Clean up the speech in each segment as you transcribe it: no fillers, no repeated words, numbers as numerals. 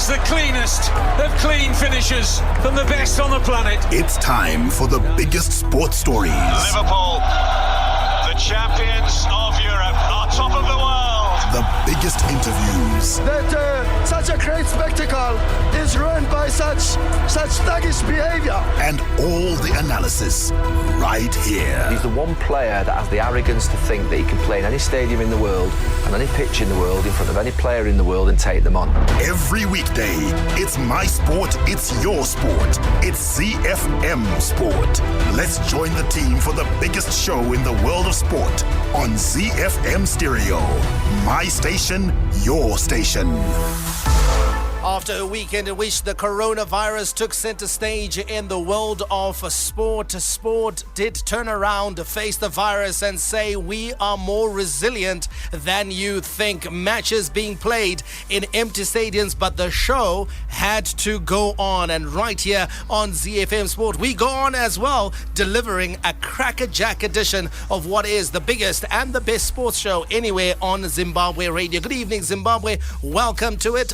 is the cleanest of clean finishers from the best on the planet. It's time for the biggest sports stories. Liverpool, the champions of Europe, are top of the world. The biggest interviews. That such a great spectacle is ruined by such thuggish behavior. And all the analysis right here. He's the one player that has the arrogance to think that he can play in any stadium in the world and any pitch in the world in front of any player in the world and take them on. Every weekday, it's my sport, it's your sport. It's ZiFM Sport. Let's join the team for the biggest show in the world of sport on ZiFM Stereo. My station, your station. After a weekend in which the coronavirus took center stage in the world of sport, sport did turn around, face the virus and say we are more resilient than you think. Matches being played in empty stadiums, but the show had to go on. And right here on ZiFM Sport, we go on as well, delivering a crackerjack edition of what is the biggest and the best sports show anywhere on Zimbabwe radio. Good evening, Zimbabwe. Welcome to it.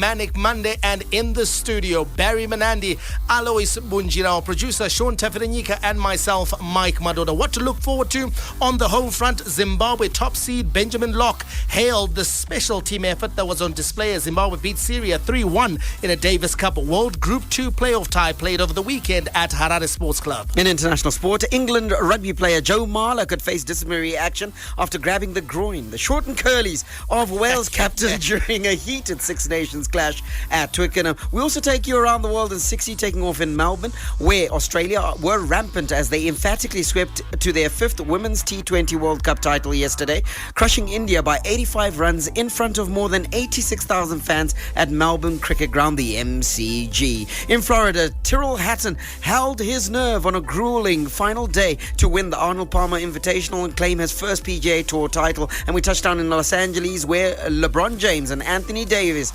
Manic Monday, and in the studio, Barry Manandi, Alois Bunjira, producer Sean Tafiranyika, and myself, Mike Madoda. What to look forward to on the home front? Zimbabwe top seed Benjamin Locke hailed the special team effort that was on display as Zimbabwe beat Syria 3-1 in a Davis Cup World Group 2 playoff tie played over the weekend at Harare Sports Club. In international sport, England rugby player Joe Marler could face disciplinary action after grabbing the groin. The short and curlies of Wales captain during a heated Six Nations clash at Twickenham. We also take you around the world in 60 taking off in Melbourne, where Australia were rampant as they emphatically swept to their fifth Women's T20 World Cup title yesterday, crushing India by 85 runs in front of more than 86,000 fans at Melbourne Cricket Ground, the MCG. In Florida, Tyrrell Hatton held his nerve on a grueling final day to win the Arnold Palmer Invitational and claim his first PGA Tour title. And we touched down in Los Angeles, where LeBron James and Anthony Davis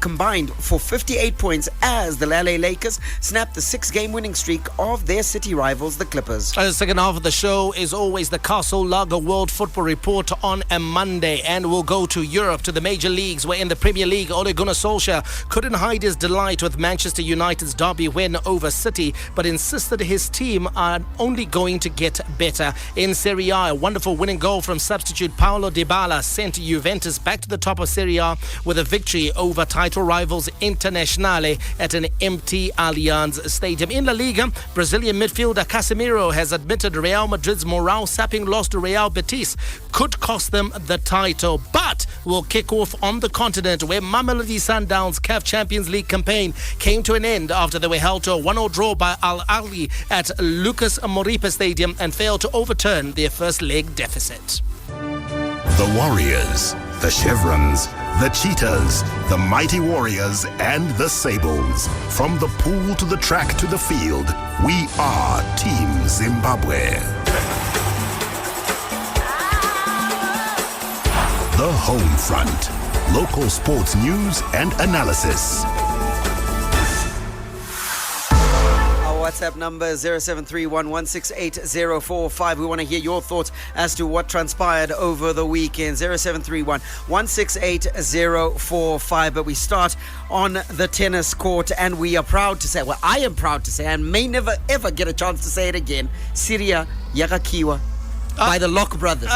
combined for 58 points as the LA Lakers snapped the 6-game winning streak of their city rivals, the Clippers. The second half of the show is always the Castle Lager World Football Report on a Monday, and we'll go to Europe, to the major leagues, where in the Premier League, Ole Gunnar Solskjaer couldn't hide his delight with Manchester United's derby win over City, but insisted his team are only going to get better. In Serie A, a wonderful winning goal from substitute Paulo Dybala sent Juventus back to the top of Serie A with a victory over title rivals Internazionale at an empty Allianz Stadium. In La Liga, Brazilian midfielder Casemiro has admitted Real Madrid's morale-sapping loss to Real Betis could cost them the title, but will kick off on the continent, where Mamelodi Sundowns' CAF Champions League campaign came to an end after they were held to a 1-0 draw by Al Ahly at Lucas Moripa Stadium and failed to overturn their first leg deficit. The Warriors, the Chevrons, the Cheetahs, the Mighty Warriors, and the Sables. From the pool to the track to the field, we are Team Zimbabwe. The Home Front. Local sports news and analysis. WhatsApp number 0731-168-045. We want to hear your thoughts as to what transpired over the weekend. 0731-168-045. But we start on the tennis court, and we are proud to say, well, I am proud to say, and may never ever get a chance to say it again, Syria Yagakiwa by the Locke brothers.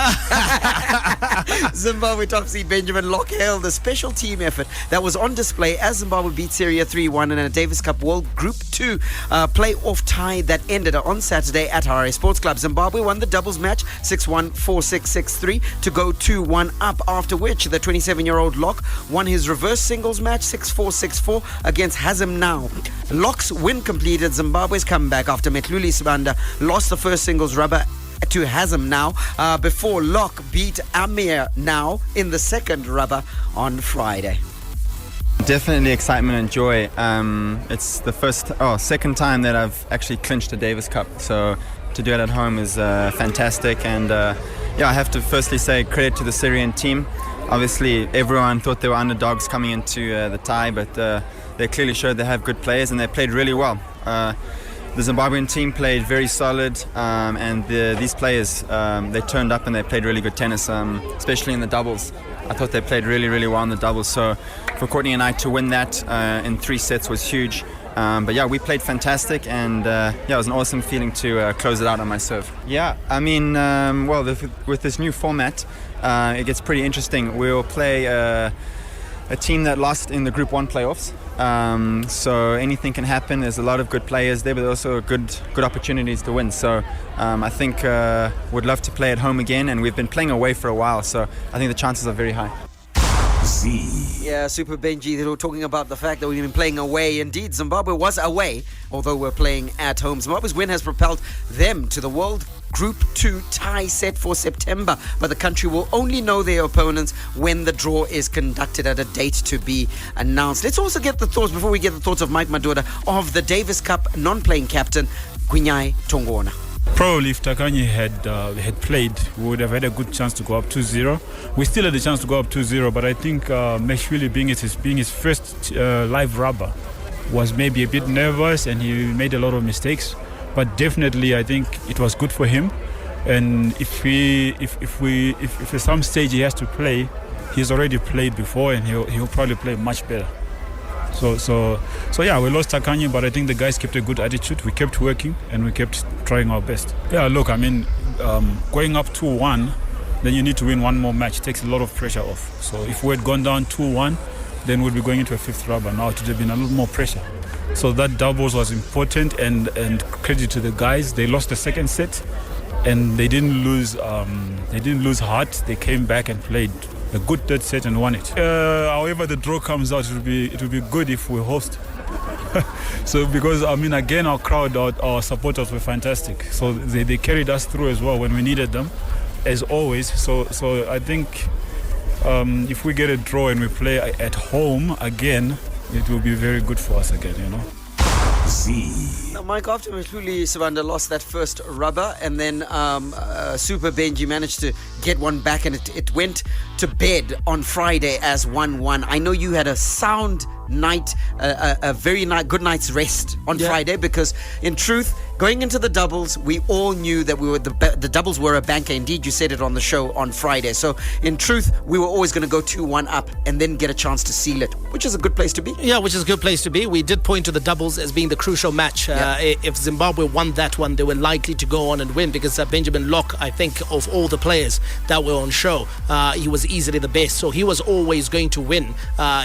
Zimbabwe top seed Benjamin Locke hailed the special team effort that was on display as Zimbabwe beat Syria 3-1 in a Davis Cup World Group 2 playoff tie that ended on Saturday at Harare Sports Club. Zimbabwe won the doubles match 6-1, 4-6, 6-3 to go 2-1 up, after which the 27-year-old Locke won his reverse singles match 6-4, 6-4 against Hazem Now. Locke's win completed Zimbabwe's comeback after Metluli Sibanda lost the first singles rubber to Hazem Now before Locke beat Amir Now in the second rubber on Friday. Definitely excitement and joy. It's the second time that I've actually clinched a Davis Cup, so to do it at home is fantastic. And I have to firstly say credit to the Syrian team. Obviously everyone thought they were underdogs coming into the tie, but they clearly showed they have good players and they played really well. The Zimbabwean team played very solid, and these players, they turned up and they played really good tennis, especially in the doubles. I thought they played really, really well in the doubles. So for Courtney and I to win that in 3 sets was huge. But yeah, we played fantastic, and it was an awesome feeling to close it out on my serve. Yeah, I mean, with this new format, it gets pretty interesting. We'll play a team that lost in the Group 1 playoffs. So anything can happen. There's a lot of good players there, but also good opportunities to win. So I think would love to play at home again, and we've been playing away for a while, so I think the chances are very high. Yeah, Super Benji, they were talking about the fact that we've been playing away. Indeed, Zimbabwe was away, although we're playing at home. Zimbabwe's win has propelled them to the World Group 2 tie set for September, but the country will only know their opponents when the draw is conducted at a date to be announced. Let's also get the thoughts, before we get the thoughts of Mike Madoda, of the Davis Cup non-playing captain, Gwinyai Tongona. Probably if Takanyi had played, we would have had a good chance to go up 2-0. We still had a chance to go up 2-0, but I think Meshwili being his first live rubber was maybe a bit nervous, and he made a lot of mistakes. But definitely, I think it was good for him. And if at some stage he has to play, he's already played before, and he'll probably play much better. So yeah, we lost Takanyi, but I think the guys kept a good attitude. We kept working, and we kept trying our best. Yeah, look, I mean, going up 2-1, then you need to win one more match. It takes a lot of pressure off. So if we had gone down 2-1, then we'd be going into a 5th rubber. Now it would have been a little more pressure. So that doubles was important, and credit to the guys. They lost the second set, and they didn't lose. They didn't lose heart. They came back and played a good 3rd set and won it. However the draw comes out, it will be good if we host. So because I mean, again, our crowd, our supporters were fantastic. So they carried us through as well when we needed them, as always. So I think if we get a draw and we play at home again, it will be very good for us again, you know. Now, Mike, after Mhluli Sibanda lost that first rubber, and then Super Benji managed to get one back, and it went to bed on Friday as 1-1. I know you had a sound night, a very good night's rest on Friday, because in truth, going into the doubles, we all knew that the doubles were a banker. Indeed, you said it on the show on Friday. So in truth, we were always going to go 2-1 up and then get a chance to seal it, which is a good place to be. Yeah, which is a good place to be. We did point to the doubles as being the crucial match. If Zimbabwe won that one, they were likely to go on and win, because Benjamin Locke, I think, of all the players that were on show, he was easily the best. So he was always going to win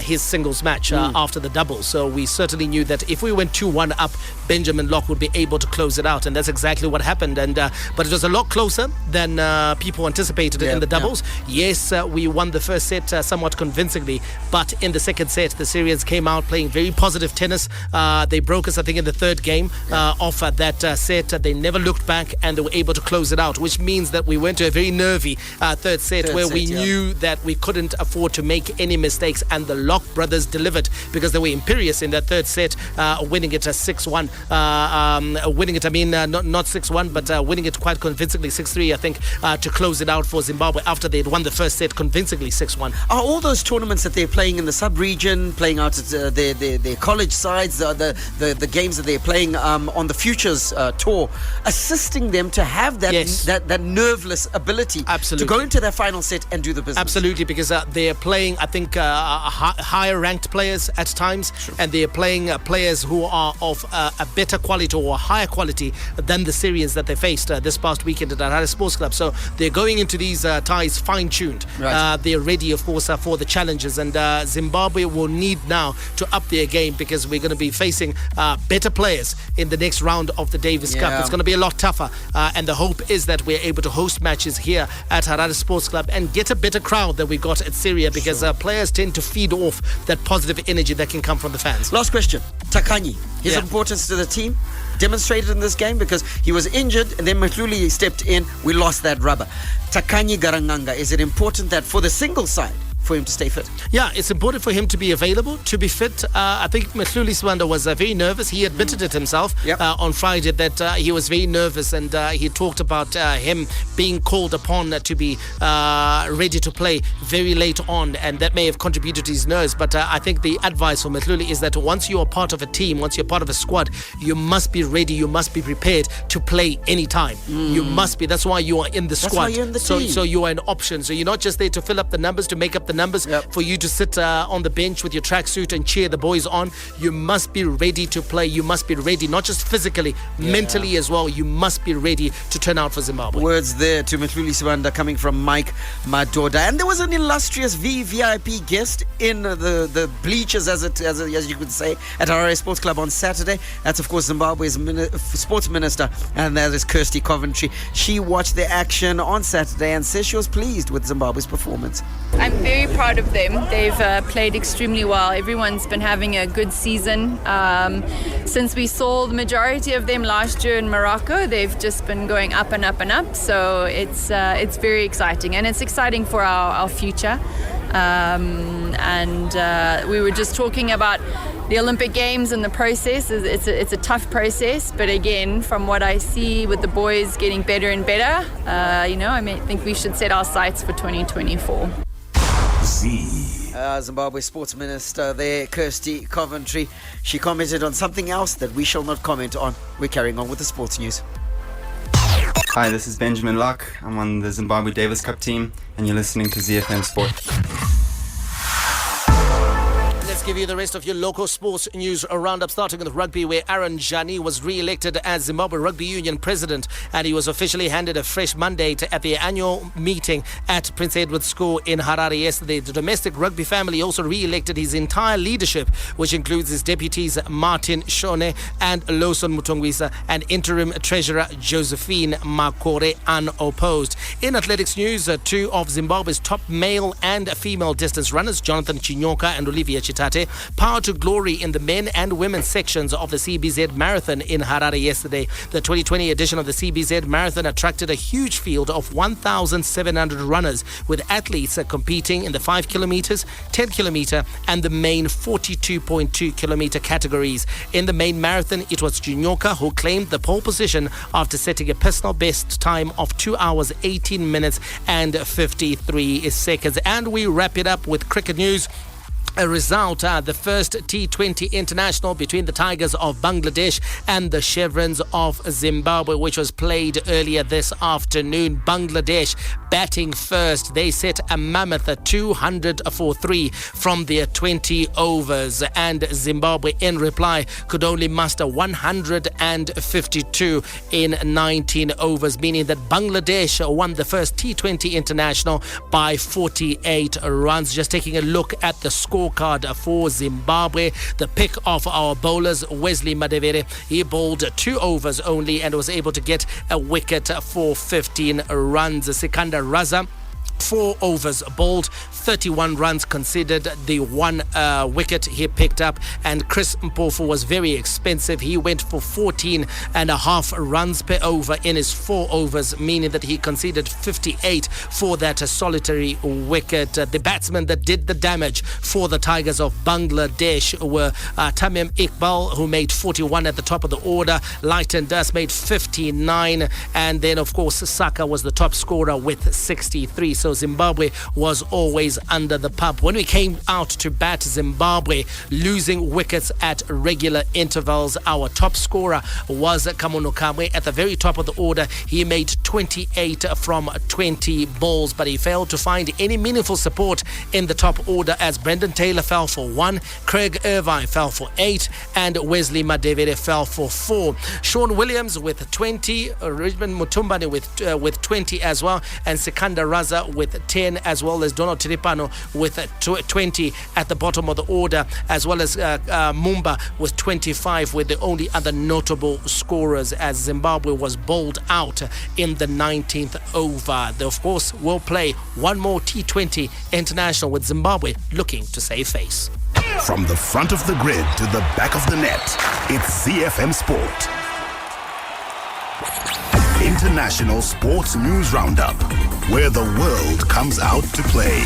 his singles match after the doubles. So we certainly knew that if we went 2-1 up, Benjamin Locke would be able to close it out, and that's exactly what happened. And but it was a lot closer than people anticipated in the doubles. Yes, we won the first set somewhat convincingly, but in the second set, the Syrians came out playing very positive tennis. They broke us, I think, in the 3rd game of that set. They never looked back, and they were able to close it out, which means that we went to a very nervy 3rd set where we knew that we couldn't afford to make any mistakes, and the Locke brothers delivered, because they were imperious in that 3rd set, winning it 6-1. Winning it, I mean, not 6-1, but winning it quite convincingly, 6-3, I think, to close it out for Zimbabwe after they'd won the first set convincingly, 6-1. Are all those tournaments that they're playing in the sub-region, playing out at their college sides, the games that they're playing on the Futures Tour, assisting them to have that nerveless ability to go into their final set and do the business? Absolutely, because they're playing, I think, higher ranked players at times, and they're playing players who are of a better quality or a higher quality than the Syrians that they faced this past weekend at Harare Sports Club. So they're going into these ties fine-tuned. They're ready, of course, for the challenges, and Zimbabwe will need now to up their game, because we're going to be facing better players in the next round of the Davis Cup. It's going to be a lot tougher, and the hope is that we're able to host matches here at Harare Sports Club and get a better crowd than we got at Syria, because players tend to feed off that positive energy that can come from the fans. Last question. Takanyi, his importance to the team demonstrated in this game, because he was injured and then Mhluli stepped in. We lost that rubber. Takanyi Garanganga, is it important that for the single side for him to stay fit? Yeah, it's important for him to be available, to be fit. I think Mhluli Sibanda was very nervous. He admitted it himself on Friday that he was very nervous, and he talked about him being called upon to be ready to play very late on, and that may have contributed to his nerves. But I think the advice for Mhluli is that once you are part of a team, once you're part of a squad, you must be ready, you must be prepared to play anytime. You must be. That's why you are in the squad. That's why you're in the team. So you are an option. So you're not just there to fill up the numbers, to make up the numbers. For you to sit on the bench with your tracksuit and cheer the boys on, you must be ready to play. You must be ready, not just physically, mentally as well. You must be ready to turn out for Zimbabwe. Words there to Mhluli Sibanda coming from Mike Madoda. And there was an illustrious VVIP guest in the bleachers, as you could say, at Harare Sports Club on Saturday. That's, of course, Zimbabwe's sports minister, and that is Kirsty Coventry. She watched the action on Saturday and says she was pleased with Zimbabwe's performance. I'm very proud of them. They've played extremely well. Everyone's been having a good season. Since we saw the majority of them last year in Morocco, they've just been going up and up and up. So it's very exciting, and it's exciting for our future. We were just talking about the Olympic Games and the process. It's a tough process, but again, from what I see with the boys getting better and better, I think we should set our sights for 2024. Zimbabwe Sports Minister there, Kirsty Coventry. She commented on something else that we shall not comment on. We're carrying on with the sports news. Hi, this is Benjamin Locke. I'm on the Zimbabwe Davis Cup team, and you're listening to ZiFM Sport. Let's give you the rest of your local sports news roundup, starting with rugby, where Aaron Jani was re-elected as Zimbabwe Rugby Union president, and he was officially handed a fresh mandate at the annual meeting at Prince Edward School in Harare yesterday. The domestic rugby family also re-elected his entire leadership, which includes his deputies Martin Shone and Lawson Mutongwisa, and interim treasurer Josephine Makore unopposed. In athletics news, two of Zimbabwe's top male and female distance runners, Jonathan Chinyoka and Olivia Chitate, power to glory in the men and women's sections of the CBZ Marathon in Harare yesterday. The 2020 edition of the CBZ Marathon attracted a huge field of 1,700 runners, with athletes competing in the 5 kilometers, 10 kilometer and the main 42.2 kilometer categories. In the main marathon, it was Chinyoka who claimed the pole position after setting a personal best time of 2 hours, 18 minutes and 53 seconds. And we wrap it up with cricket news. A result, the first T20 international between the Tigers of Bangladesh and the Chevrons of Zimbabwe, which was played earlier this afternoon. Bangladesh batting first. They set a mammoth 200 for 3 from their 20 overs, and Zimbabwe in reply could only muster 152 in 19 overs, meaning that Bangladesh won the first T20 international by 48 runs. Just taking a look at the scorecard for Zimbabwe, the pick of our bowlers, Wesley Madevere, he bowled 2 overs only and was able to get a wicket for 15 runs. Sikandar Raza, 4 overs bowled, 31 runs considered, the 1 wicket he picked up. And Chris Mpofu was very expensive. He went for 14.5 runs per over in his 4 overs, meaning that he conceded 58 for that solitary wicket. The batsmen that did the damage for the Tigers of Bangladesh were Tamim Iqbal, who made 41 at the top of the order. Lighton Das made 59, and then of course Saka was the top scorer with 63. So Zimbabwe was always under the pump. When we came out to bat, Zimbabwe losing wickets at regular intervals. Our top scorer was Kamono Kamwe at the very top of the order. He made 28 from 20 balls, but he failed to find any meaningful support in the top order, as Brendan Taylor fell for 1, Craig Irvine fell for 8, and Wesley Madevere fell for 4. Sean Williams with 20, Richmond Mutumbane with 20 as well, and Sikandar Raza with 10, as well as Donald Tiripano with 20 at the bottom of the order, as well as Mumba with 25, with the only other notable scorers, as Zimbabwe was bowled out in the 19th over. They, of course, will play one more T20 international, with Zimbabwe looking to save face. From the front of the grid to the back of the net, it's ZiFM Sport. International Sports News Roundup, where the world comes out to play.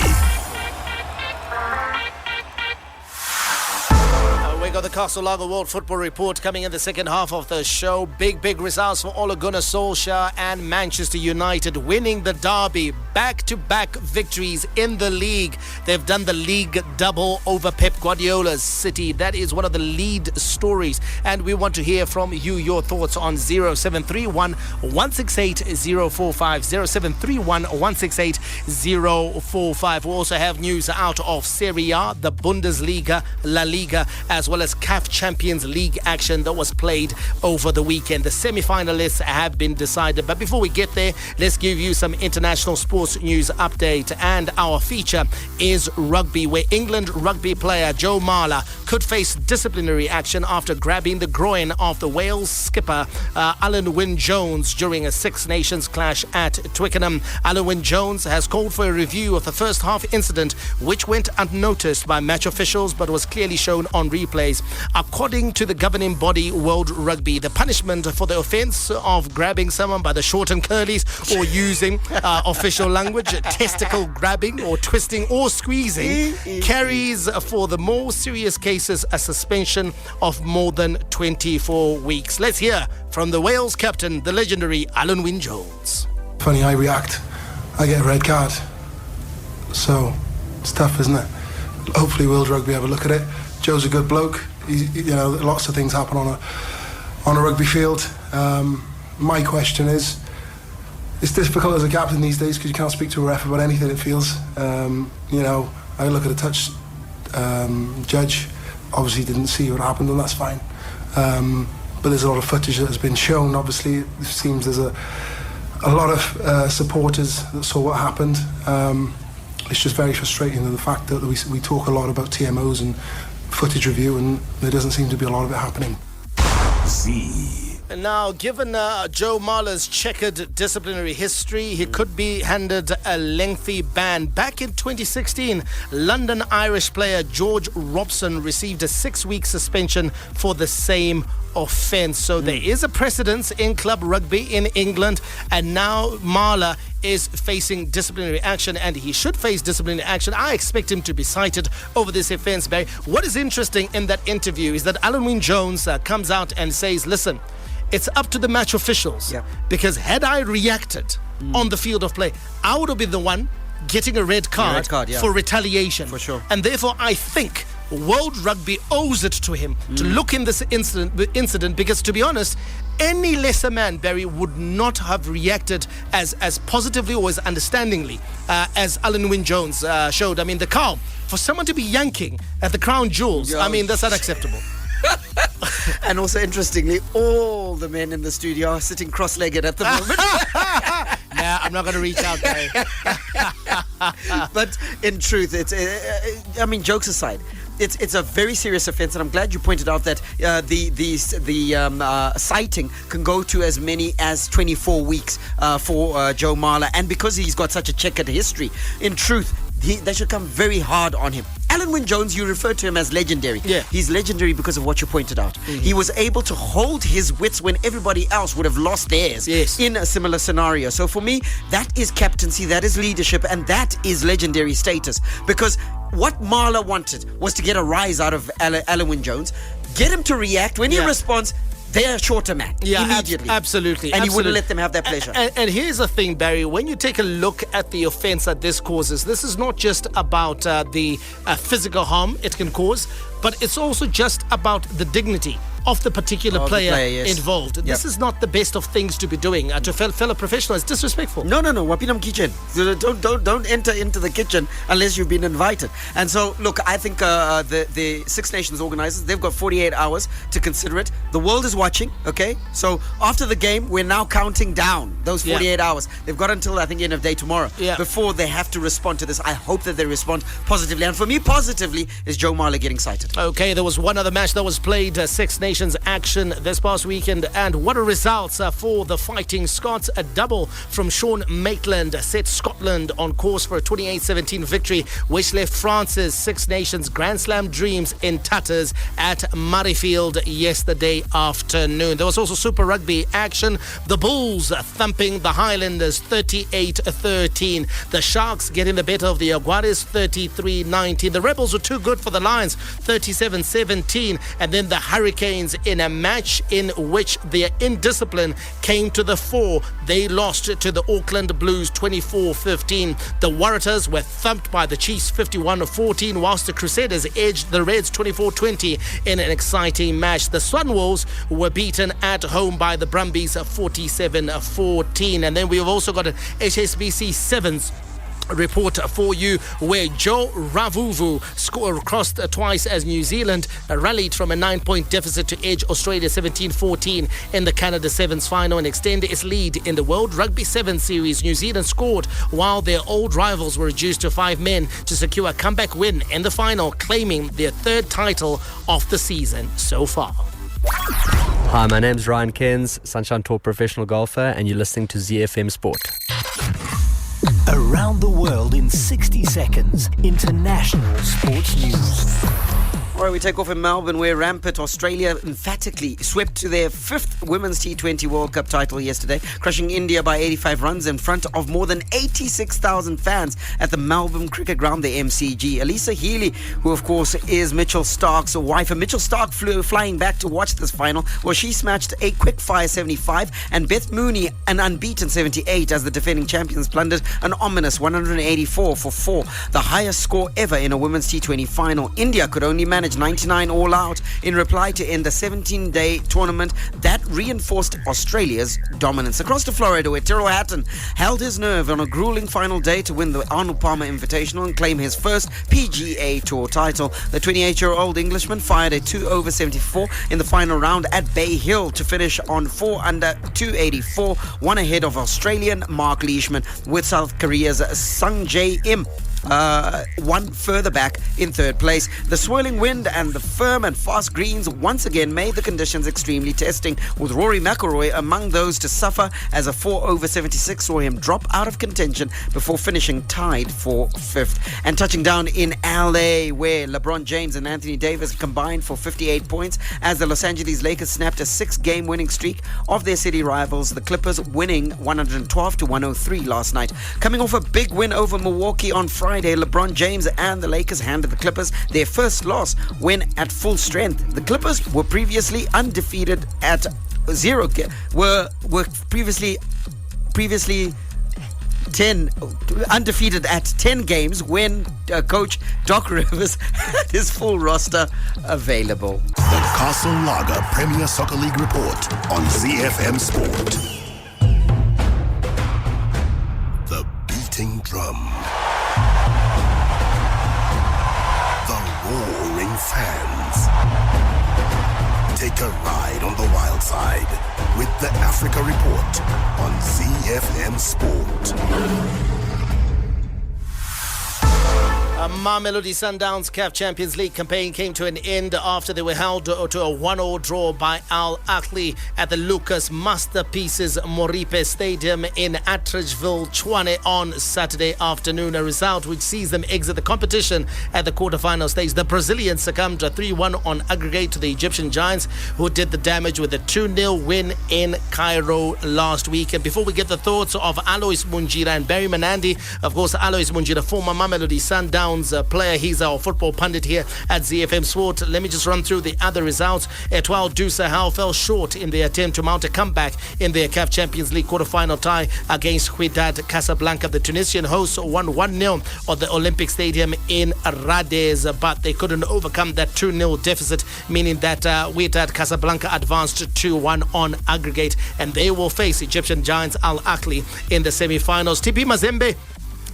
We got the Castle Lager World Football Report coming in the second half of the show. Big results for Ole Gunnar Solskjaer and Manchester United winning the derby back-to-back victories in the league. They've done the league double over Pep Guardiola's City. That is one of the lead stories. And we want to hear from you, your thoughts on 0731 168 045. 0731 168 045. We also have news out of Serie A, the Bundesliga, La Liga, as well as CAF Champions League action that was played over the weekend. The semi-finalists have been decided. But before we get there, let's give you some international sports news update. And our feature is rugby, where England rugby player Joe Marler could face disciplinary action after grabbing the groin of the Wales skipper Alan Wynne-Jones during a Six Nations clash at Twickenham. Alan Wynne-Jones has called for a review of the first half incident, which went unnoticed by match officials but was clearly shown on replays. According to the governing body World Rugby, the punishment for the offence of grabbing someone by the short and curlies, or using official language, testicle grabbing or twisting or squeezing, carries for the more serious cases a suspension of more than 24 weeks. Let's hear from the Wales captain, the legendary Alan Wynne-Jones. Funny, I react, I get a red card. So it's tough, isn't it? Hopefully World Rugby have a look at it. Joe's a good bloke. Lots of things happen on a rugby field. My question is, it's difficult as a captain these days because you can't speak to a ref about anything, it feels. I look at a touch judge, obviously didn't see what happened, and that's fine. But there's a lot of footage that has been shown. Obviously, it seems there's a lot of supporters that saw what happened. It's just very frustrating, the fact that we talk a lot about TMOs and footage review, and there doesn't seem to be a lot of it happening. Now, given Joe Marler's checkered disciplinary history, he could be handed a lengthy ban. Back in 2016, London Irish player George Robson received a 6-week suspension for the same offence. So there is a precedence in club rugby in England, and now Marler is facing disciplinary action, and he should face disciplinary action. I expect him to be cited over this offence, Barry. What is interesting in that interview is that Alan Wynne-Jones comes out and says, listen, it's up to the match officials. Yep. Because had I reacted on the field of play, I would have been the one getting a red card, for retaliation. For sure. And therefore, I think World Rugby owes it to him to look in this incident, because, to be honest, any lesser man, Barry, would not have reacted as positively or as understandingly as Alan Wynne-Jones showed. I mean, the calm. For someone to be yanking at the crown jewels, I mean, that's unacceptable. And also, interestingly, all the men in the studio are sitting cross-legged at the moment. Nah, I'm not going to reach out, Barry. But in truth, jokes aside, it's a very serious offence, and I'm glad you pointed out that the citing can go to as many as 24 weeks for Joe Marler, and because he's got such a checkered history, in truth, they should come very hard on him. Alan Wynne-Jones, you referred to him as legendary. Yeah. He's legendary because of what you pointed out. He was able to hold his wits when everybody else would have lost theirs in a similar scenario. So for me, that is captaincy, that is leadership, and that is legendary status. Because what Marler wanted was to get a rise out of Alan Wynne-Jones, get him to react. When he responds, they're a shorter man immediately. Absolutely. And he wouldn't let them have that pleasure. And here's the thing, Barry. When you take a look at the offence that this causes, this is not just about the physical harm it can cause, but it's also just about the dignity of the particular player involved. Yep. This is not the best of things to be doing. To fellow professional, it's disrespectful. No. Wapinam kitchen. Don't enter into the kitchen unless you've been invited. And so, look, I think the Six Nations organisers, they've got 48 hours to consider it. The world is watching, okay? So after the game, we're now counting down those 48 hours. They've got until, I think, end of day tomorrow before they have to respond to this. I hope that they respond positively. And for me, positively is Joe Marler getting cited. Okay, there was one other match that was played, Six Nations action this past weekend, and what a results for the Fighting Scots. A double from Sean Maitland set Scotland on course for a 28-17 victory, which left France's Six Nations Grand Slam dreams in tatters at Murrayfield yesterday afternoon. There was also Super Rugby action. The Bulls thumping the Highlanders 38-13. The Sharks getting the better of the Jaguares 33-19. The Rebels were too good for the Lions 37-17, and then the Hurricanes points in a match in which their indiscipline came to the fore. They lost to the Auckland Blues 24-15. The Waratahs were thumped by the Chiefs 51-14, whilst the Crusaders edged the Reds 24-20 in an exciting match. The Sunwolves were beaten at home by the Brumbies 47-14. And then we've also got an HSBC Sevens report for you, where Joe Ravuvu crossed twice as New Zealand rallied from a 9-point deficit to edge Australia 17-14 in the Canada Sevens final and extend its lead in the World Rugby Sevens series. New Zealand scored while their old rivals were reduced to 5 men to secure a comeback win in the final, claiming their 3rd title of the season so far. Hi, my name's Ryan Cairns, Sunshine Tour professional golfer, and you're listening to ZiFM Sport. Around the world in 60 seconds. International sports news. All right, we take off in Melbourne, where rampant Australia emphatically swept to their 5th Women's T20 World Cup title yesterday, crushing India by 85 runs in front of more than 86,000 fans at the Melbourne Cricket Ground, the MCG. Alyssa Healy, who of course is Mitchell Stark's wife, and Mitchell Stark flew flying back to watch this final. Well, she smashed a quick-fire 75, and Beth Mooney an unbeaten 78 as the defending champions plundered an ominous 184 for 4, the highest score ever in a Women's T20 final. India could only manage 99 all out in reply to end the 17-day tournament that reinforced Australia's dominance. Across to Florida, where Tyrrell Hatton held his nerve on a grueling final day to win the Arnold Palmer Invitational and claim his first PGA Tour title. The 28-year-old Englishman fired a 2 over 74 in the final round at Bay Hill to finish on 4 under 284, one ahead of Australian Mark Leishman, with South Korea's Sung Jae Im one further back in 3rd place. The swirling wind and the firm and fast greens once again made the conditions extremely testing, with Rory McIlroy among those to suffer as a 4 over 76 saw him drop out of contention before finishing tied for 5th. And touching down in LA, where LeBron James and Anthony Davis combined for 58 points as the Los Angeles Lakers snapped a 6-game winning streak of their city rivals, the Clippers, winning 112-103 last night. Coming off a big win over Milwaukee on Friday, LeBron James and the Lakers handed the Clippers their first loss when at full strength. The Clippers were previously undefeated at undefeated at 10 games when coach Doc Rivers had his full roster available. The Castle Lager Premier Soccer League report on ZiFM Sport. The beating drum. Roaring fans. Take a ride on the wild side with the Africa Report on ZiFM Sport. Mamelodi Sundowns CAF Champions League campaign came to an end after they were held to a 1-1 draw by Al Ahly at the Lucas Masterpieces Moripe Stadium in Atteridgeville, Tshwane on Saturday afternoon. A result which sees them exit the competition at the quarterfinal stage. The Brazilians succumbed 3-1 on aggregate to the Egyptian Giants, who did the damage with a 2-0 win in Cairo last week. And before we get the thoughts of Alois Munjira and Barry Manandi, of course, Alois Munjira, former Mamelodi Sundowns player, he's our football pundit here at ZiFM Sport. Let me just run through the other results. Etoile du Sahel fell short in the attempt to mount a comeback in their CAF Champions League quarter-final tie against Wydad Casablanca. The Tunisian hosts won 1-0 at the Olympic Stadium in Radez, but they couldn't overcome that 2-0 deficit, meaning that Wydad Casablanca advanced 2-1 on aggregate, and they will face Egyptian giants Al Ahly in the semi-finals. TP Mazembe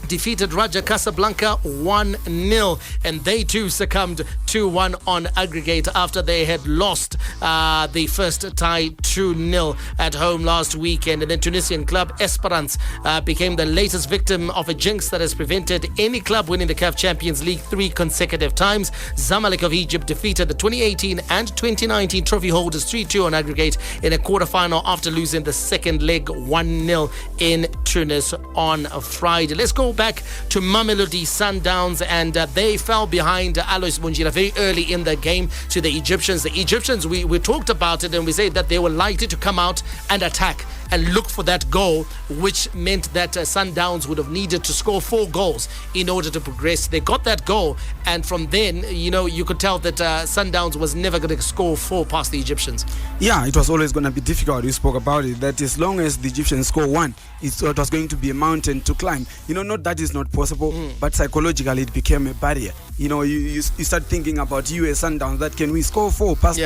defeated Raja Casablanca 1-0, and they too succumbed 2-1 on aggregate after they had lost the first tie 2-0 at home last weekend. And then Tunisian club Esperance became the latest victim of a jinx that has prevented any club winning the CAF Champions League 3 consecutive times. Zamalek of Egypt defeated the 2018 and 2019 trophy holders 3-2 on aggregate in a quarterfinal after losing the second leg 1-0 in Tunis on Friday. Let's go back to Mamelodi Sundowns, and they fell behind Alois Munjira very early in the game to the Egyptians. The Egyptians, we talked about it, and we said that they were likely to come out and attack and look for that goal, which meant that Sundowns would have needed to score 4 goals in order to progress. They got that goal, and from then, you could tell that Sundowns was never going to score 4 past the Egyptians. Yeah, it was always going to be difficult. You spoke about it, that as long as the Egyptians score 1, it was going to be a mountain to climb. Not that is not possible, but psychologically it became a barrier. You start thinking about you as Sundowns, that can we score 4 past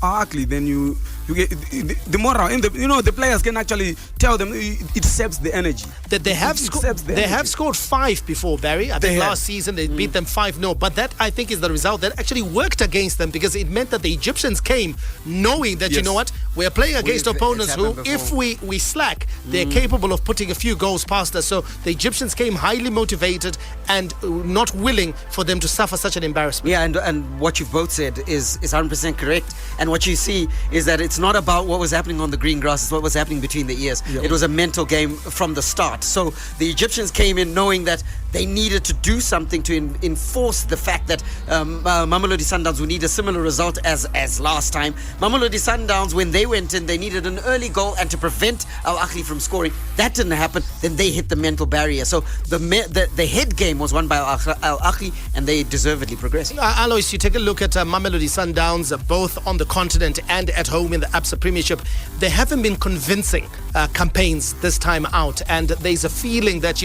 Arkley, then you get the morale, and the players can actually tell them it saps the energy. That they have scored 5 before, Barry. I think last season they beat them 5-0, but that I think is the result that actually worked against them, because it meant that the Egyptians came knowing that we're playing against opponents who, if we slack, they're capable of putting a few goals past us. So the Egyptians came highly motivated and not willing for them to suffer such an embarrassment. Yeah, and what you've both said is 100% correct. And what you see is that it's not about what was happening on the green grass, it's what was happening between the ears. It was a mental game from the start. So the Egyptians came in knowing that they needed to do something to enforce the fact that Mamelodi Sundowns would need a similar result as last time. Mamelodi Sundowns, when they went in, they needed an early goal and to prevent Al Ahly from scoring. That didn't happen. Then they hit the mental barrier. So the head game was won by Al Ahly, and they deservedly progressed. Alois, you take a look at Mamelodi Sundowns, both on the continent and at home in the Absa Premiership. There haven't been convincing campaigns this time out, and there's a feeling that,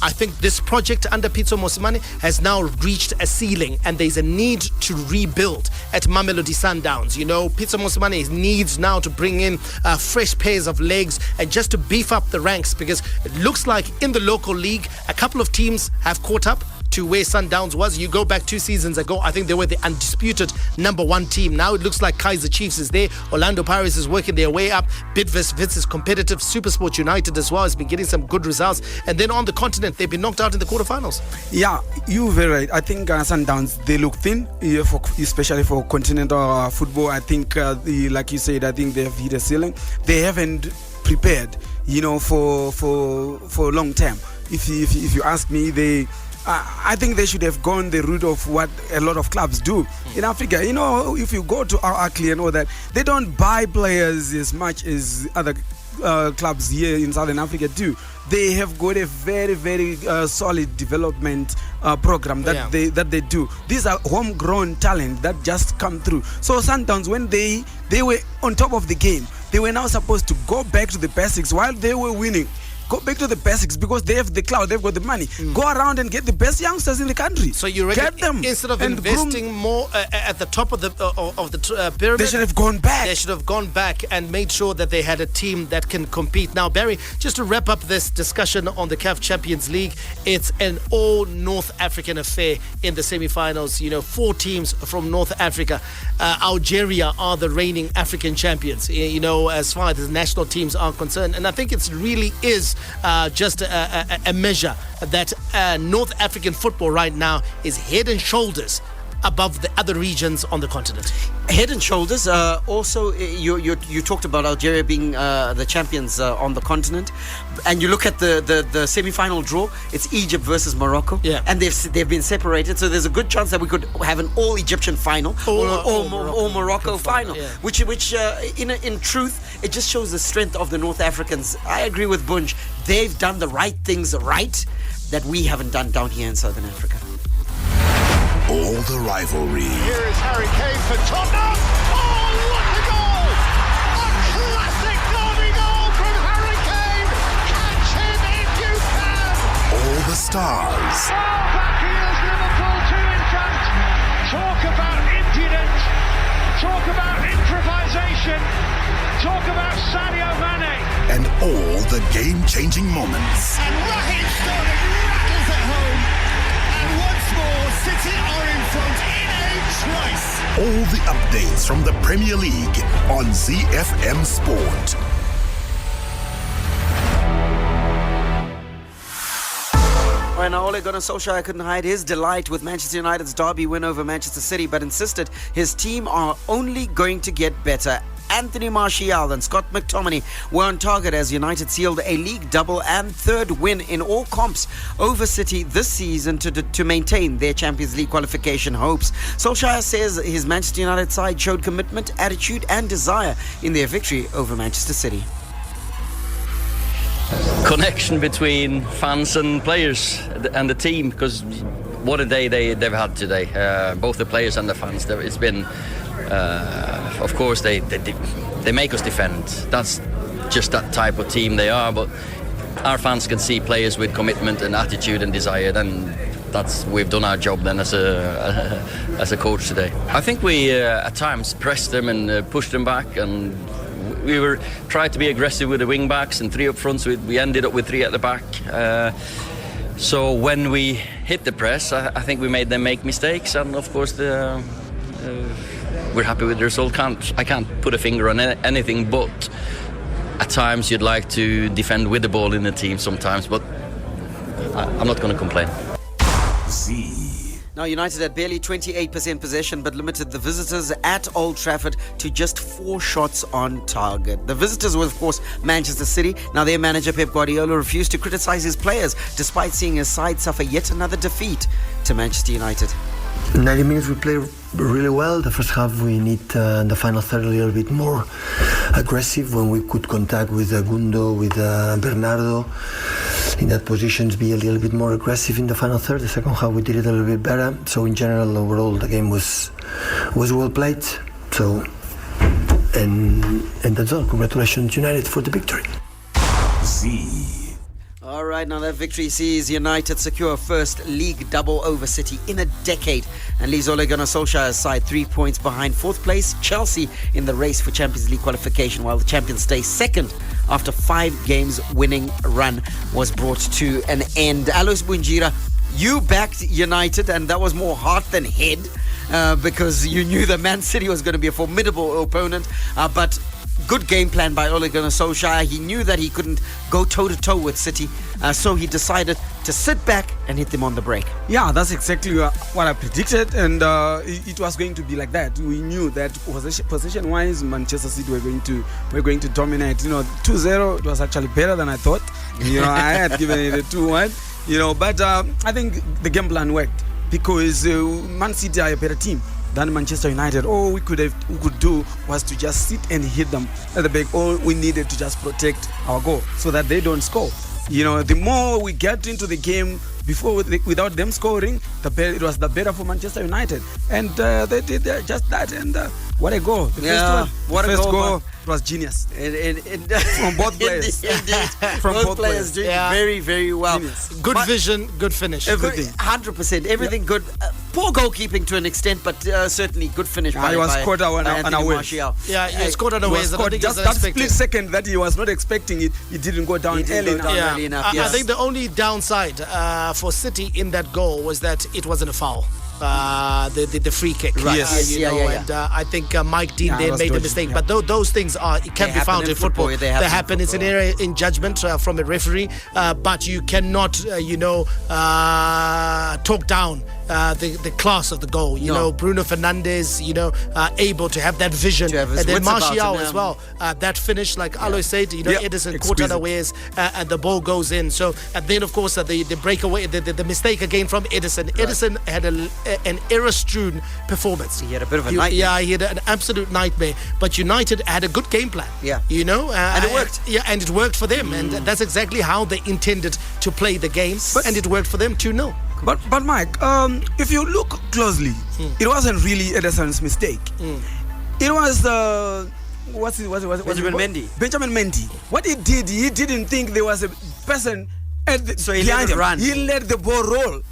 I think this project under Pitso Mosimane has now reached a ceiling, and there's a need to rebuild at Mamelodi Sundowns. Pitso Mosimane needs now to bring in fresh pairs of legs and just to beef up the ranks, because it looks like in the local league, a couple of teams have caught up to where Sundowns was. You go back 2 seasons ago, I think they were the undisputed number 1 team. Now it looks like Kaizer Chiefs is there. Orlando Pirates is working their way up. Bidvest Wits is competitive. Supersport United as well has been getting some good results. And then on the continent, they've been knocked out in the quarterfinals. Yeah, you're very right. I think Sundowns, they look thin, especially for continental football. I think, like you said, I think they have hit a ceiling. They haven't prepared, for long term. If you ask me, I think they should have gone the route of what a lot of clubs do in Africa. If you go to Al Ahly and all that, they don't buy players as much as other clubs here in Southern Africa do. They have got a very, very solid development program that they do. These are homegrown talent that just come through. So Sundowns, when they were on top of the game, they were now supposed to go back to the basics while they were winning. Go back to the basics, because they have the clout, they've got the money. Go around and get the best youngsters in the country. So you reckon, get them instead of investing more at the top of the pyramid, they should have gone back. They should have gone back and made sure that they had a team that can compete. Now, Barry, just to wrap up this discussion on the CAF Champions League, it's an all North African affair in the semi-finals. 4 teams from North Africa. Algeria are the reigning African champions, as far as the national teams are concerned. And I think it really is just a measure that North African football right now is head and shoulders above the other regions on the continent. Head and shoulders. Also, you talked about Algeria being the champions on the continent, and you look at the semi-final draw. It's Egypt versus Morocco, and they've been separated. So there's a good chance that we could have an all Egyptian final or all Morocco final. Which in truth, it just shows the strength of the North Africans. I agree with Bunj. They've done the right things right that we haven't done down here in Southern Africa. All the rivalry. Here is Harry Kane for Tottenham. Oh, what a goal! A classic derby goal from Harry Kane. Catch him if you can. All the stars. Oh, back heels Liverpool 2 in front. Talk about impudence. Talk about improvisation. Talk about Sadio Mane. And all the game-changing moments. And Raheem Sterling rattles it home. And once more, City are in front in a trice. All the updates from the Premier League on ZiFM Sport. And Ole Gunnar Solskjaer couldn't hide his delight with Manchester United's derby win over Manchester City, but insisted his team are only going to get better Anthony Martial and Scott McTominay were on target as United sealed a league double and third win in all comps over City this season to maintain their Champions League qualification hopes. Solskjaer says his Manchester United side showed commitment, attitude and desire in their victory over Manchester City. Connection between fans and players and the team, because what a day they've had today, both the players and the fans. It's been, of course, they make us defend. That's just that type of team they are, but our fans can see players with commitment and attitude and desire, and we've done our job then as a coach today. I think we at times pressed them and pushed them back, and we tried to be aggressive with the wing backs and three up fronts. We ended up with three at the back. So when we hit the press, I think we made them make mistakes, and of course we're happy with the result. I can't put a finger on anything, but at times you'd like to defend with the ball in the team sometimes, but I'm not going to complain. Now, United had barely 28% possession but limited the visitors at Old Trafford to just 4 shots on target. The visitors were, of course, Manchester City. Now, their manager, Pep Guardiola, refused to criticise his players despite seeing his side suffer yet another defeat to Manchester United. 90 minutes we played really well. The first half we need in the final third a little bit more aggressive when we could contact with Gundo, with Bernardo in that positions, be a little bit more aggressive in the final third. The second half we did it a little bit better. So in general, overall the game was well played. So and that's all. Congratulations United for the victory. All right, now that victory sees United secure first league double over City in a decade and leaves Ole Gunnar Solskjaer's side 3 points behind fourth place Chelsea in the race for Champions League qualification, while the champions stay second after 5 games winning run was brought to an end. Alois Bunjira, you backed United, and that was more heart than head because you knew that Man City was going to be a formidable opponent, but good game plan by Ole Gunnar Solskjaer. He knew that he couldn't go toe-to-toe with City, so he decided to sit back and hit them on the break. Yeah, that's exactly what I predicted, and it was going to be like that. We knew that position-wise, Manchester City were going to dominate. 2-0, it was actually better than I thought. I had given it a 2-1. But I think the game plan worked because Man City are a better team than Manchester United. All we could do was to just sit and hit them at the back. All we needed to just protect our goal so that they don't score. The more we get into the game without them scoring, it was the better for Manchester United. And they did just that. And what a goal. The first goal was genius. From both players. From both players doing very, very well. Genius. Good vision, good finish. Everything. 100%. Everything good. Poor goalkeeping to an extent, but certainly good finish by he was caught Anthony Martial. Yeah, he was caught unawares. Just that split second that he was not expecting it, he didn't go down early enough. I think the only downside for City in that goal was that it wasn't a foul. The free kick, right? Yes. And I think Mike Dean there made a mistake. But those things can be found in football. They happen. It's an error in judgment from a referee, but you cannot, talk down the class of the goal. Bruno Fernandes, able to have that vision, and then Martial as well. That finish, like Alois said, Edison caught unawares, and the ball goes in. So, and then of course the breakaway, the mistake again from Edison. Right. Edison had an error-strewn performance. He had a bit of a nightmare. Yeah, he had an absolute nightmare. But United had a good game plan. Yeah, and it worked. Yeah, and it worked for them, and that's exactly how they intended to play the game, and it worked for them 2-0. But Mike, if you look closely, it wasn't really Edison's mistake. It was Benjamin Mendy. Benjamin Mendy. What he did, he didn't think there was a person so he let it run. He let the ball roll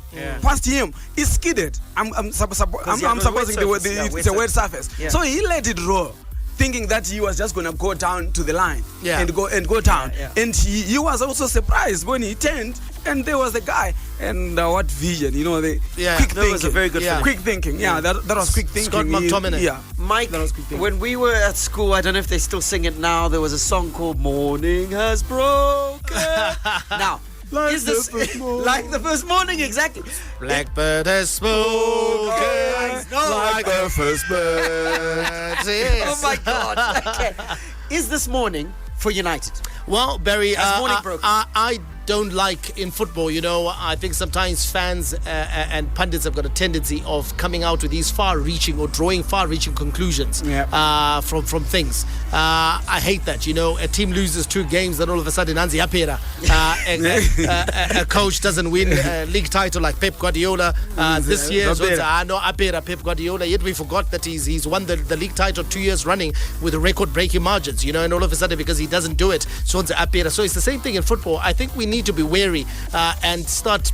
past him. He skidded. I'm supposing it's a wet surface. Yeah. So he let it roll, thinking that he was just gonna go down to the line and go down. And he was also surprised when he turned and there was a guy. And what vision, quick thinking. Was a very good finish. Quick thinking. Yeah, that was quick thinking. Scott McTominay. Mike, when we were at school, I don't know if they still sing it now, there was a song called Morning Has Broken. Now, Is this like the first morning? Exactly. Blackbird has spoken like the first bird. Yes. Oh my God. Okay. Is this morning for United? Well, Barry, morning broken? I don't like in football, I think sometimes fans and pundits have got a tendency of coming out with these far-reaching or drawing far-reaching conclusions from things. I hate that, a team loses 2 games, then all of a sudden Anzi Apera, a coach doesn't win a league title like Pep Guardiola this year. Apera, Pep Guardiola, yet we forgot that he's won the league title 2 years running with record-breaking margins, and all of a sudden because he doesn't do it, so it's the same thing in football. I think we need to be wary and start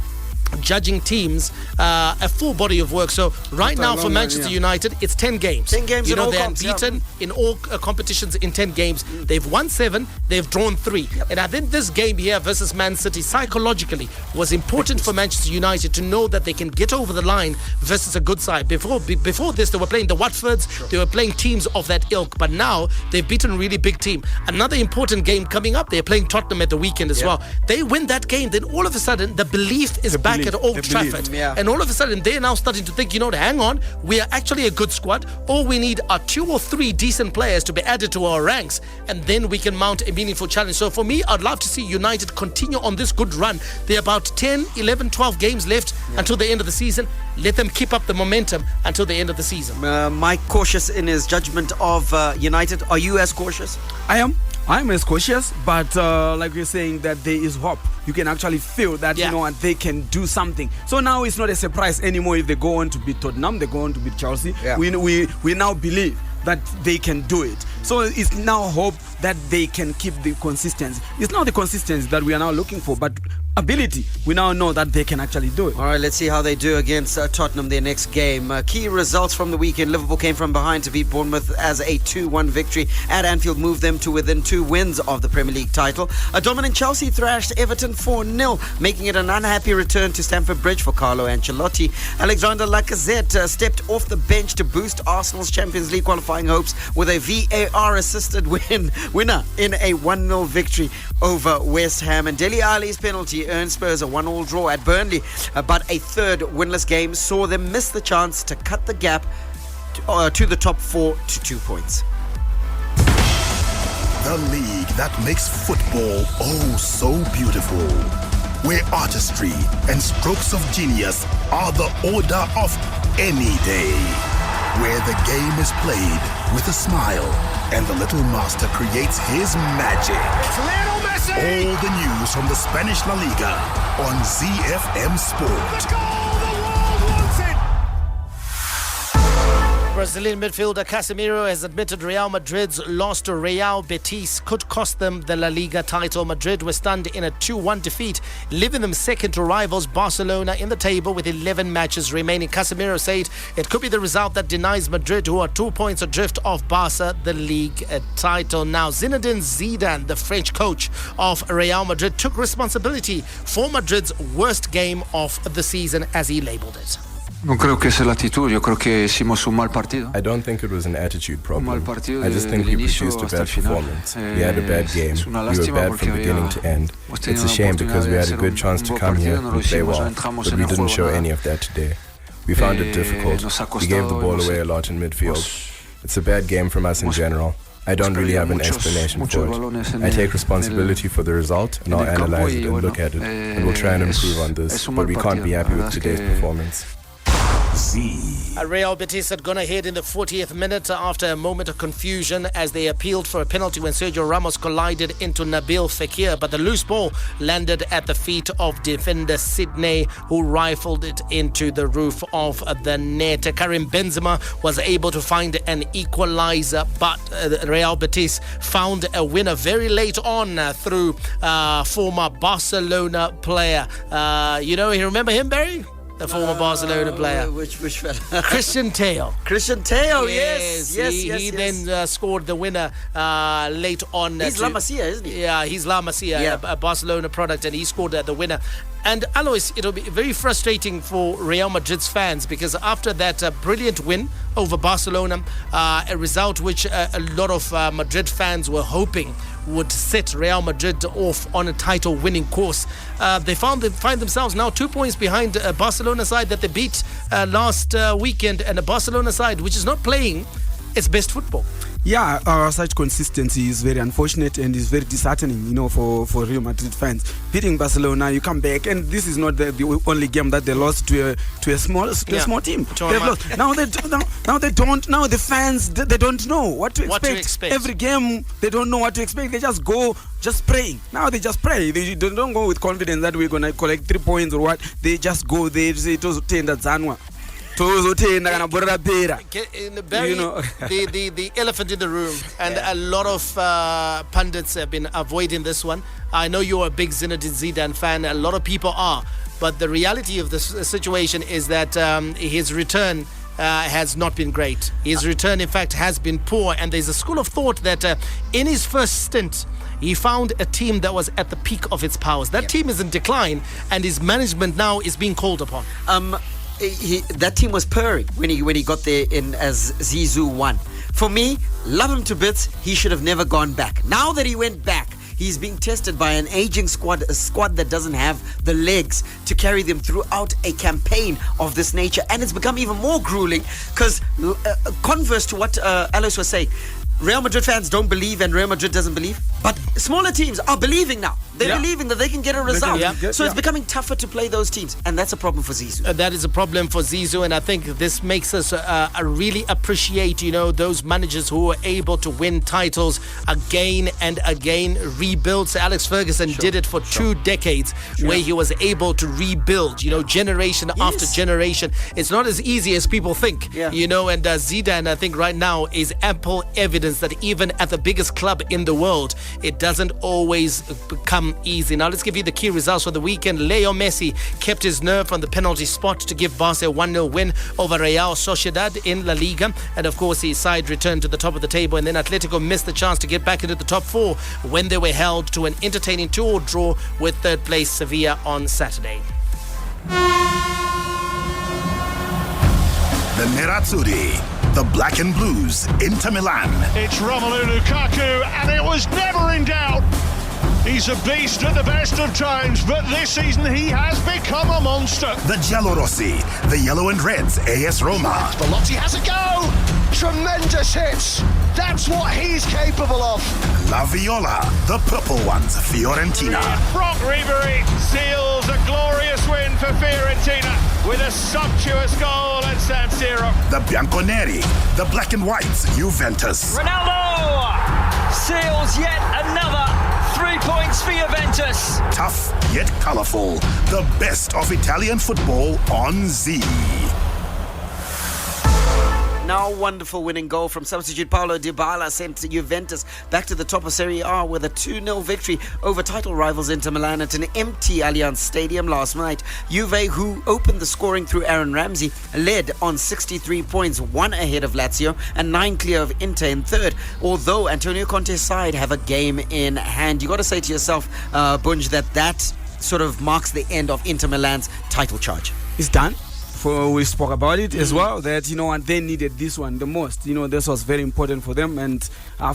judging teams a full body of work. So right now for Manchester United, it's 10 games. 10 games in all they're comps, unbeaten in all competitions in 10 games. They've won 7, they've drawn 3. And I think this game here versus Man City psychologically was important for Manchester United to know that they can get over the line versus a good side. Before this, they were playing the Watfords, they were playing teams of that ilk, but now they've beaten a really big team. Another important game coming up, they're playing Tottenham at the weekend as well. They win that game, then all of a sudden the belief is back at Old Trafford, and all of a sudden they're now starting to think, hang on, we are actually a good squad. All we need are 2 or 3 decent players to be added to our ranks, and then we can mount a meaningful challenge. So for me, I'd love to see United continue on this good run. There are about 10, 11, 12 games left until the end of the season. Let them keep up the momentum until the end of the season. Mike cautious in his judgment of United. Are you as cautious? I'm as cautious, but like you're saying, that there is hope. You can actually feel that, and they can do something. So now it's not a surprise anymore if they go on to beat Tottenham, they go on to beat Chelsea. Yeah. We now believe that they can do it. So it's now hope that they can keep the consistency. It's not the consistency that we are now looking for, but ability. We now know that they can actually do it. All right, let's see how they do against Tottenham, their next game. Key results from the weekend. Liverpool came from behind to beat Bournemouth as a 2-1 victory at Anfield, moved them to within 2 wins of the Premier League title. A dominant Chelsea thrashed Everton 4-0, making it an unhappy return to Stamford Bridge for Carlo Ancelotti. Alexander Lacazette stepped off the bench to boost Arsenal's Champions League qualifying hopes with a VAR-assisted winner in a 1-0 victory over West Ham. And Dele Alli's penalty earned Spurs a 1-1 draw at Burnley, but a third winless game saw them miss the chance to cut the gap to the top 4 to 2 points. The league that makes football oh so beautiful, where artistry and strokes of genius are the order of any day, where the game is played with a smile and the little master creates his magic. All the news from the Spanish La Liga on ZiFM Sport. Brazilian midfielder Casemiro has admitted Real Madrid's loss to Real Betis could cost them the La Liga title. Madrid were stunned in a 2-1 defeat, leaving them second to rivals Barcelona in the table with 11 matches remaining. Casemiro said it could be the result that denies Madrid, who are 2 points adrift of Barca, the league title. Now, Zinedine Zidane, the French coach of Real Madrid, took responsibility for Madrid's worst game of the season, as he labelled it. I don't think it was an attitude problem. I just think we produced a bad performance. We had a bad game. We were bad from beginning to end. It's a shame because we had a good chance to come here and play well, but we didn't show any of that today. We found it difficult. We gave the ball away a lot in midfield. It's a bad game from us in general. I don't really have an explanation for it. I take responsibility for the result and I'll analyze it and look at it, and we'll try and improve on this, but we can't be happy with today's performance. Real Betis had gone ahead in the 40th minute after a moment of confusion as they appealed for a penalty when Sergio Ramos collided into Nabil Fekir, but the loose ball landed at the feet of defender Sidney, who rifled it into the roof of the net. Karim Benzema was able to find an equalizer, but Real Betis found a winner very late on through former Barcelona player. You remember him, Barry? The former Barcelona player. Which fella? Christian Teo. Christian Teo, yes. He then scored the winner late on. He's La Masia, isn't he? Yeah, he's La Masia, a Barcelona product, and he scored the winner. And Alois, it'll be very frustrating for Real Madrid's fans because after that brilliant win over Barcelona, a result which a lot of Madrid fans were hoping would set Real Madrid off on a title-winning course. They find themselves now 2 points behind a Barcelona side that they beat last weekend, and a Barcelona side which is not playing its best football. Yeah, such consistency is very unfortunate and is very disheartening, for Real Madrid fans. Beating Barcelona, you come back, and this is not the only game that they lost to a small team. They've lost. Now they don't. Now the fans they don't know what to expect. Every game they don't know what to expect. They just go praying. Now they just pray. They don't go with confidence that we're gonna collect 3 points or what. They just go there. Say to Zanwa. The elephant in the room, and a lot of pundits have been avoiding this one. I know you're a big Zinedine Zidane fan, a lot of people are, but the reality of this situation is that his return has not been great. His return, in fact, has been poor, and there's a school of thought that in his first stint, he found a team that was at the peak of its powers. That team is in decline, and his management now is being called upon. That team was purring when he got there in as Zizou won. For me, love him to bits. He should have never gone back. Now that he went back, he's being tested by an aging squad, a squad that doesn't have the legs to carry them throughout a campaign of this nature. And it's become even more grueling because, converse to what Alice was saying, Real Madrid fans don't believe and Real Madrid doesn't believe, but smaller teams are believing now. They're believing that they can get a result. So it's becoming tougher to play those teams, and that's a problem for Zizou. That is a problem for Zizou, and I think this makes us really appreciate, those managers who are able to win titles again and again, rebuild. So Alex Ferguson did it for 2 decades, where he was able to rebuild, generation after generation. It's not as easy as people think, and Zidane, I think right now, is ample evidence that even at the biggest club in the world, it doesn't always become easy. Now let's give you the key results for the weekend. Leo Messi kept his nerve on the penalty spot to give Barca a 1-0 win over Real Sociedad in La Liga, and of course his side returned to the top of the table, and then Atletico missed the chance to get back into the top 4 when they were held to an entertaining 2-2 draw with third place Sevilla on Saturday. The Nerazzurri, the Black and Blues, Inter Milan. It's Romelu Lukaku, and it was never in doubt. He's a beast at the best of times, but this season he has become a monster. The Giallorossi, the Yellow and Reds, AS Roma. Belotti has a go! Tremendous hits! That's what he's capable of. La Viola, the Purple Ones, Fiorentina. Franck Ribéry seals a glorious win for Fiorentina with a sumptuous goal at San Siro. The Bianconeri, the Black and Whites, Juventus. Ronaldo seals yet another 3 points for Juventus. Tough yet colourful. The best of Italian football on Z. Now wonderful winning goal from substitute Paulo Dybala sent Juventus back to the top of Serie A with a 2-0 victory over title rivals Inter Milan at an empty Allianz Stadium last night. Juve, who opened the scoring through Aaron Ramsey, led on 63 points, 1 ahead of Lazio and 9 clear of Inter in third. Although Antonio Conte's side have a game in hand. You got to say to yourself, Bunj, that sort of marks the end of Inter Milan's title charge. It's done. We spoke about it as well, that and they needed this one the most. This was very important for them, and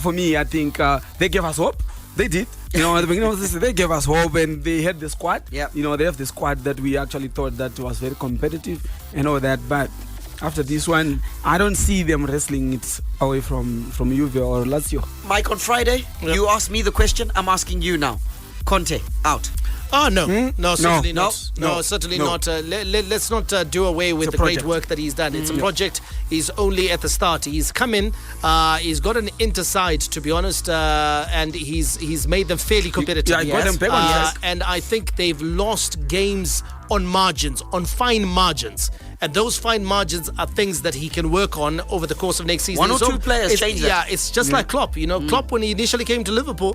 for me, I think they gave us hope. They did. At the beginning of this, they gave us hope, and they had the squad. They have the squad that we actually thought that was very competitive and all that. But after this one, I don't see them wrestling it away from Juve or Lazio. Mike, on Friday, you asked me the question. I'm asking you now. Conte out. Oh, no. No, certainly not. No, certainly not. Let's not do away with the great work that he's done. It's a project. He's only at the start. He's come in. He's got an Inter side, to be honest, and he's made them fairly competitive. And I think they've lost games on margins, on fine margins. And those fine margins are things that he can work on over the course of next season. One or two players change that. Yeah, it's just like Klopp. Klopp, when he initially came to Liverpool,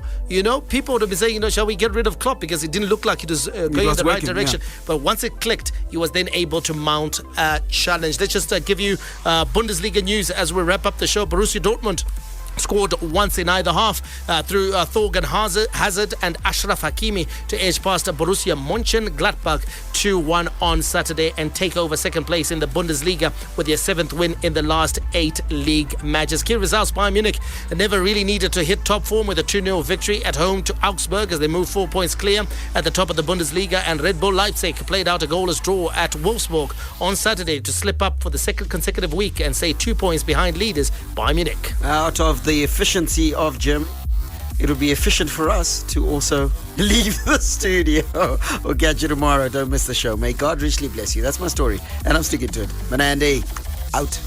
people would have been saying, shall we get rid of Klopp? Because it didn't look like he was going in the right direction. But once it clicked, he was then able to mount a challenge. Let's just give you Bundesliga news as we wrap up the show. Borussia Dortmund scored once in either half through Thorgan Hazard and Ashraf Hakimi to edge past Borussia Mönchengladbach 2-1 on Saturday and take over second place in the Bundesliga with their 7th win in the last 8 league matches. Key results: Bayern Munich never really needed to hit top form with a 2-0 victory at home to Augsburg as they move 4 points clear at the top of the Bundesliga, and Red Bull Leipzig played out a goalless draw at Wolfsburg on Saturday to slip up for the second consecutive week and stay 2 points behind leaders Bayern Munich. Out of the efficiency of Jim, it'll be efficient for us to also leave the studio. We'll catch you tomorrow. Don't miss the show. May God richly bless you. That's my story, and I'm sticking to it. Manandi, out.